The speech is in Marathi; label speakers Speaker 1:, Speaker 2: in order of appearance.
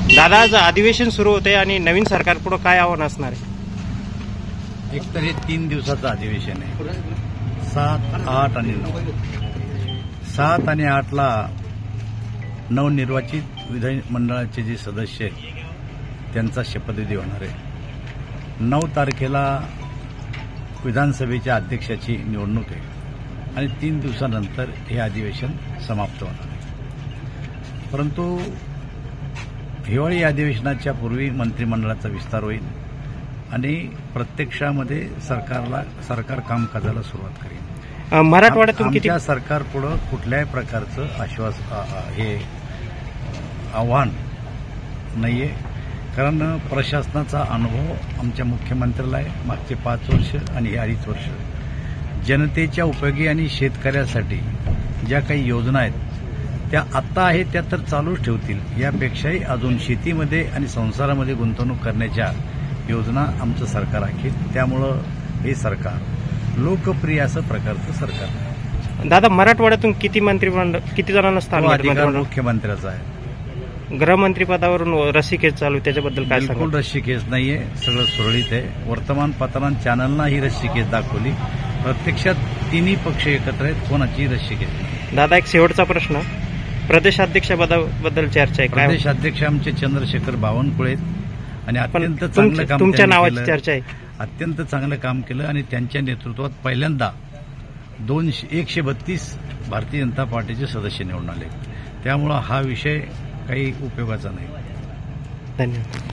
Speaker 1: दादा, आज अधिवेशन सुरू होते आणि नवीन सरकार पुढे काय आव्हान असणार आहे?
Speaker 2: एक तर हे 3 दिवसाचं अधिवेशन आहे, 7, 8 आणि 9. 7 आणि 8ला नवनिर्वाचित विधानमंडळाचे जे सदस्य आहेत त्यांचा शपथविधी होणार आहे. 9 तारखेला विधानसभेच्या अध्यक्षाची निवडणूक आहे आणि 3 दिवसानंतर हे अधिवेशन समाप्त होणार आहे. परंतु हिवाळी अधिवेशनाच्या पूर्वी मंत्रिमंडळाचा विस्तार होईल आणि प्रत्यक्षामध्ये सरकार कामकाजाला सुरुवात करेल.
Speaker 1: मराठवाड्यातून किती
Speaker 2: आमच्या सरकारपुढं कुठल्याही प्रकारचं आव्हान नाहीये, कारण प्रशासनाचा अनुभव आमच्या मुख्यमंत्र्याला आहे. मागचे 5 वर्ष आणि हे 2.5 वर्ष जनतेच्या उपयोगी आणि शेतकऱ्यासाठी ज्या काही योजना आहेत त्या आत्ता आहेत त्या तर चालूच ठेवतील. यापेक्षाही अजून शेतीमध्ये आणि संसारामध्ये गुंतवणूक करण्याच्या योजना आमचं सरकार आखेल. त्यामुळं हे सरकार लोकप्रिय असं प्रकारचं सरकार आहे.
Speaker 1: दादा, मराठवाड्यातून किती जणांना स्थान
Speaker 2: अधिकार मुख्यमंत्र्याचा आहे.
Speaker 1: गृहमंत्रीपदावरून रस्सीखेच चालू, त्याच्याबद्दल काय सांगा?
Speaker 2: बिलकुल रस्सीखेच नाहीये, सगळं सुरळीत आहे. वर्तमानपत्रां चॅनलना ही रस्सीखेच दाखवली. प्रत्यक्षात तिन्ही पक्ष एकत्र आहेत, कोणाची रस्सीखेच नाही.
Speaker 1: दादा, एक शेवटचा प्रश्न, प्रदेशाध्यक्षपदाबद्दल चर्चा आहे. काय
Speaker 2: प्रदेशाध्यक्ष आमचे चंद्रशेखर बावनकुळे आणि अत्यंत चांगलं काम
Speaker 1: तुमच्या
Speaker 2: त्यांनी
Speaker 1: नावाची
Speaker 2: केलं.
Speaker 1: चर्चा आहे.
Speaker 2: अत्यंत चांगलं काम केलं आणि त्यांच्या नेतृत्वात पहिल्यांदा 132 भारतीय जनता पार्टीचे सदस्य निवडून आले. त्यामुळं हा विषय काही उपयोगाचा नाही.
Speaker 1: धन्यवाद.